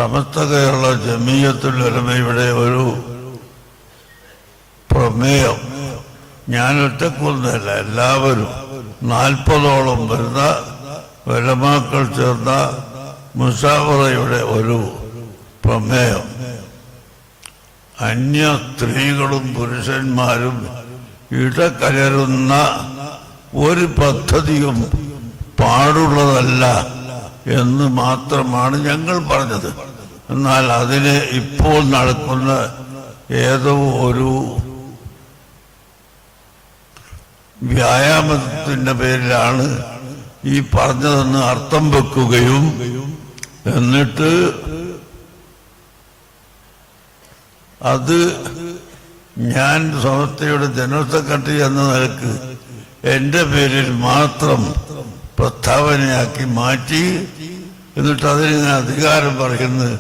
സമസ്ത കേരള ജമിയത്തുൽ ഉലമയുടെ ഒരു പ്രമേയം, ഞാൻ ഒറ്റക്കൊന്നല്ല, എല്ലാവരും 40ഓളം വരുന്ന ഉലമാക്കൾ ചേർന്ന മുസാവറയുടെ ഒരു പ്രമേയം, അന്യ സ്ത്രീകളും പുരുഷന്മാരും ഇടകലരുന്ന ഒരു പദ്ധതിയും പാടുള്ളതല്ല എന്ന് മാത്രമാണ് ഞങ്ങൾ പറഞ്ഞത്. എന്നാൽ അതിന് ഇപ്പോൾ നടക്കുന്ന ഏതോ ഒരു വ്യായാമത്തിൻ്റെ പേരിലാണ് ഈ പറഞ്ഞതെന്ന് അർത്ഥം വെക്കുകയും എന്നിട്ട് അത് ഞാൻ സമസ്തയുടെ ജനറൽ സെക്രട്ടറി എന്ന നിലക്ക് എൻ്റെ പേരിൽ മാത്രം പ്രസ്താവനയാക്കി മാറ്റി. എന്നിട്ട് അതിന് അധികാരം പറയുന്നത്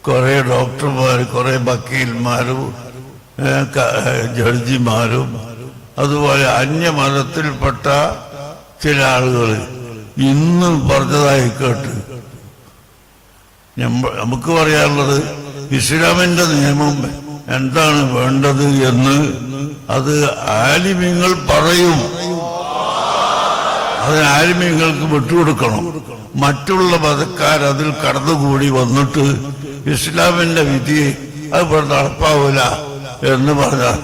കുറേ ഡോക്ടർമാർ, കുറേ വക്കീൽമാരും ജഡ്ജിമാരും അതുപോലെ അന്യമതത്തിൽപ്പെട്ട ചില ആളുകൾ ഇന്നും പറഞ്ഞതായി കേട്ട്. നമുക്ക് പറയാനുള്ളത് ഇസ്ലാമിന്റെ നിയമം എന്താണ് വേണ്ടത് എന്ന് അത് ആലിമ്യങ്ങൾ പറയും. അതിന് ആലിമ്യങ്ങൾക്ക് വിട്ടുകൊടുക്കണം. മറ്റുള്ള മതക്കാർ അതിൽ കടന്നുകൂടി വന്നിട്ട് ഇസ്ലാമിന്റെ വിധി അത് ഇവിടെ നടപ്പാവൂല എന്ന് പറഞ്ഞാൽ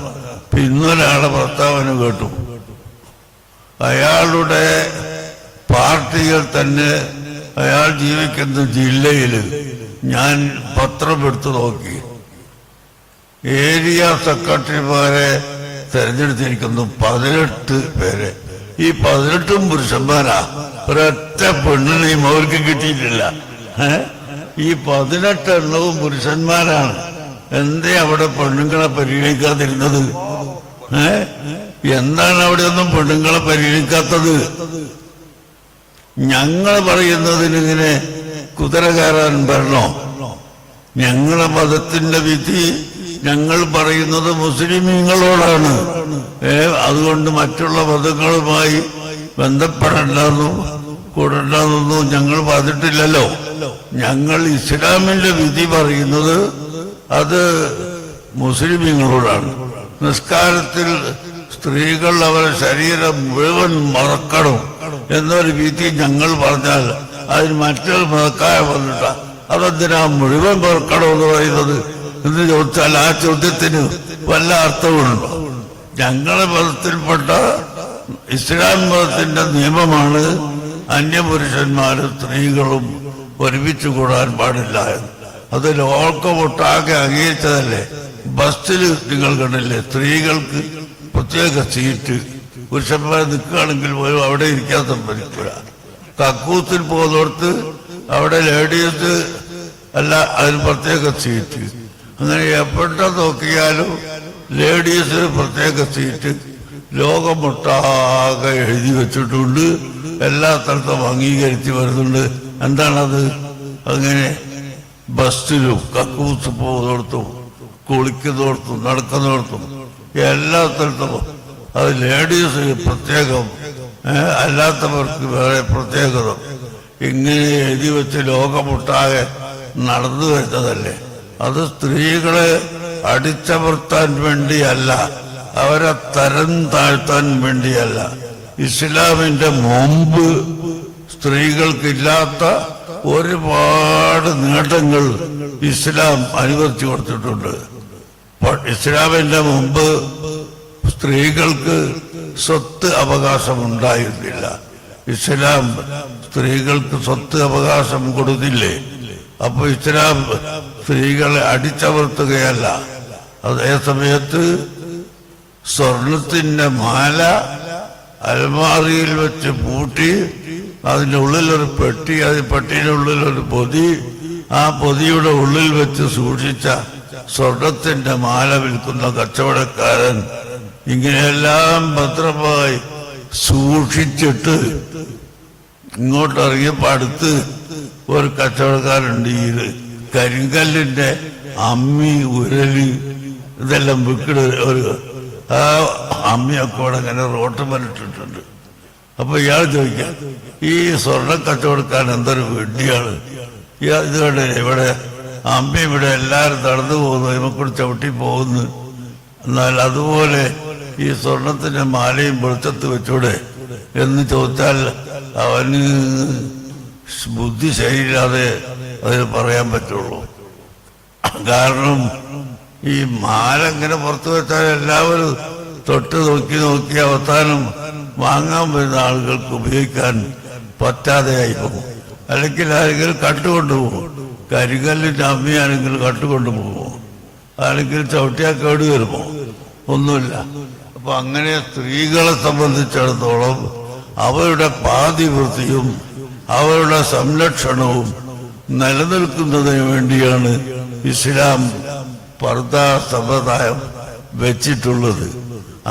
ഇന്നൊരാളെ പ്രസ്താവന കേട്ടു. അയാളുടെ പാർട്ടിയിൽ തന്നെ അയാൾ ജീവിക്കുന്ന ജില്ലയിൽ ഞാൻ പത്രം എടുത്തു നോക്കി, ഏരിയ സെക്രട്ടറിമാരെ തെരഞ്ഞെടുത്തിരിക്കുന്നു 18 പേരെ. ഈ 18ഉം പുരുഷന്മാരാ, ഒരൊറ്റ പെണ്ണിനെയും അവർക്ക് കിട്ടിയിട്ടില്ല. ഈ 18 എണ്ണവും പുരുഷന്മാരാണ്. എന്തേ അവിടെ പെണ്ണുങ്ങളെ പരിഗണിക്കാതിരുന്നത്? എന്താണ് അവിടെ ഒന്നും പെണ്ണുങ്ങളെ പരിഗണിക്കാത്തത്? ഞങ്ങൾ പറയുന്നതിനിങ്ങനെ കുതിര കയറാൻ വരണോ? ഞങ്ങളെ മതത്തിന്റെ വിധി ഞങ്ങൾ പറയുന്നത് മുസ്ലിമീങ്ങളോടാണ്. അതുകൊണ്ട് മറ്റുള്ള മതങ്ങളുമായി ബന്ധപ്പെടണ്ടെന്നും കൂടണ്ടെന്നൊന്നും ഞങ്ങൾ പറഞ്ഞിട്ടില്ലല്ലോ. ഞങ്ങൾ ഇസ്ലാമിന്റെ വിധി പറയുന്നത് അത് മുസ്ലിമീങ്ങളോടാണ്. നിസ്കാരത്തിൽ സ്ത്രീകൾ അവരുടെ ശരീരം മുഴുവൻ മറക്കണം എന്നൊരു വിധി ഞങ്ങൾ പറഞ്ഞാൽ അതിന് മറ്റൊരു മതക്കാരെ വന്നിട്ട അതെന്തിനാ മുഴുവൻ മറക്കണമെന്ന് പറയുന്നത് എന്ന് ചോദിച്ചാൽ ആ ചോദ്യത്തിന് വല്ല അർത്ഥമുണ്ടോ? ഞങ്ങളുടെ മതത്തിൽപ്പെട്ട ഇസ്ലാം മതത്തിന്റെ നിയമമാണ് അന്യപുരുഷന്മാരും സ്ത്രീകളും ഒരുമിച്ച് കൂടാൻ പാടില്ല എന്ന്. അത് ലോകമൊട്ടാകെ അംഗീകരിച്ചതല്ലേ. ബസ്സിൽ നിങ്ങൾ കണ്ടില്ലേ, സ്ത്രീകൾക്ക് പ്രത്യേക സീറ്റ്, പുരുഷന്മാർ നിൽക്കുകയാണെങ്കിൽ പോലും അവിടെ ഇരിക്കാൻ സമ്മതിക്കില്ല. കക്കൂത്തിൽ പോകുന്നിടത്ത് അവിടെ ലേഡീസ് അല്ല, അതിന് പ്രത്യേക സീറ്റ്. അങ്ങനെ എപ്പോഴ നോക്കിയാലും ലേഡീസിന് പ്രത്യേക സീറ്റ് ലോകമൊട്ടാകെ എഴുതി വെച്ചിട്ടുണ്ട്. എല്ലാ സ്ഥലത്തും അംഗീകരിച്ച് വരുന്നുണ്ട്. എന്താണത്? അങ്ങനെ ബസ്സിലും കക്കൂസ് പോകുന്നിടത്തും കുളിക്കുന്നിടത്തും നടക്കുന്നിടത്തും എല്ലാ സ്ഥലത്തും അത് ലേഡീസിന് പ്രത്യേകം, അല്ലാത്തവർക്ക് വേറെ പ്രത്യേകത. ഇങ്ങനെ എഴുതി വെച്ച് ലോകമൊട്ടാകെ നടന്നു വരുന്നതല്ലേ. അത് സ്ത്രീകളെ അടിച്ചമർത്താൻ വേണ്ടിയല്ല, അവരെ തരം താഴ്ത്താൻ വേണ്ടിയല്ല. ഇസ്ലാമിന്റെ മുമ്പ് സ്ത്രീകൾക്കില്ലാത്ത ഒരുപാട് നേട്ടങ്ങൾ ഇസ്ലാം അനുവദിച്ചു കൊടുത്തിട്ടുണ്ട്. ഇസ്ലാമിന്റെ മുമ്പ് സ്ത്രീകൾക്ക് സ്വത്ത് അവകാശം ഉണ്ടായിരുന്നില്ല. ഇസ്ലാം സ്ത്രീകൾക്ക് സ്വത്ത് അവകാശം കൊടുത്തില്ലേ? അപ്പൊ ഇസ്ലാം സ്ത്രീകളെ അടിച്ചമർത്തുകയല്ല. അതേ സമയത്ത് സ്വർണത്തിന്റെ മാല അലമാറിയിൽ വെച്ച് പൂട്ടി അതിൻ്റെ ഉള്ളിലൊരു പെട്ടി, അത് പെട്ടിയുടെ ഉള്ളിലൊരു പൊതി, ആ പൊതിയുടെ ഉള്ളിൽ വെച്ച് സൂക്ഷിച്ച സ്വർണത്തിന്റെ മാല വിൽക്കുന്ന കച്ചവടക്കാരൻ ഇങ്ങനെയെല്ലാം ഭദ്രമായി സൂക്ഷിച്ചിട്ട് ഇങ്ങോട്ടിറങ്ങിയപ്പോൾ അടുത്ത് ഒരു കച്ചവടക്കാരുണ്ട്. ഈ കരിങ്കല്ലിന്റെ അമ്മി, ഉരല് ഇതെല്ലാം വിൽക്കുന്ന ഒരു ആ അമ്മിയൊക്കെ ഇവിടെ ഇങ്ങനെ റോട്ട് മലിട്ടിട്ടുണ്ട്. അപ്പൊ ഇയാൾ ചോദിക്കാം, ഈ സ്വർണ്ണ കച്ചവടക്കാരൻ എന്തൊരു വെടിയാണ് ഇത് കണ്ടില്ലേ, ഇവിടെ അമ്മ ഇവിടെ എല്ലാവരും നടന്നു പോകുന്നു ഇവക്കൂടെ ചവിട്ടി പോകുന്നു. എന്നാൽ അതുപോലെ ഈ സ്വർണത്തിന്റെ മാലയും വെളിച്ചത്ത് വെച്ചൂടെ എന്ന് ചോദിച്ചാൽ അവന് ബുദ്ധി ശരിയില്ലാതെ അതിന് പറയാൻ പറ്റുള്ളൂ. കാരണം ഈ മാല ഇങ്ങനെ പുറത്തു വെച്ചാൽ എല്ലാവരും തൊട്ട് നോക്കി അവസാനം വാങ്ങാൻ വരുന്ന ആളുകൾക്ക് ഉപയോഗിക്കാൻ പറ്റാതെയായി പോകും. അല്ലെങ്കിൽ ആരെങ്കിലും കട്ടുകൊണ്ടുപോകും. കരിങ്കല്ലിന്റെ അമ്മയാണെങ്കിൽ കട്ടുകൊണ്ടുപോകും, അല്ലെങ്കിൽ ചവിട്ടിയാൽ കേട് വരുമോ? ഒന്നുമില്ല. അപ്പൊ അങ്ങനെ സ്ത്രീകളെ സംബന്ധിച്ചിടത്തോളം അവരുടെ പാതിവൃത്തിയും അവരുടെ സംരക്ഷണവും നിലനിൽക്കുന്നതിന് വേണ്ടിയാണ് ഇസ്ലാം പർദ സമ്പ്രദായം വെച്ചിട്ടുള്ളത്.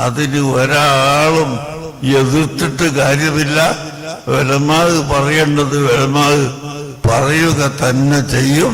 അതിന് ഒരാളും എതിർത്തിട്ട് കാര്യമില്ല. ഉലമാ പറയേണ്ടത് ഉലമാ പറയുക തന്നെ ചെയ്യും.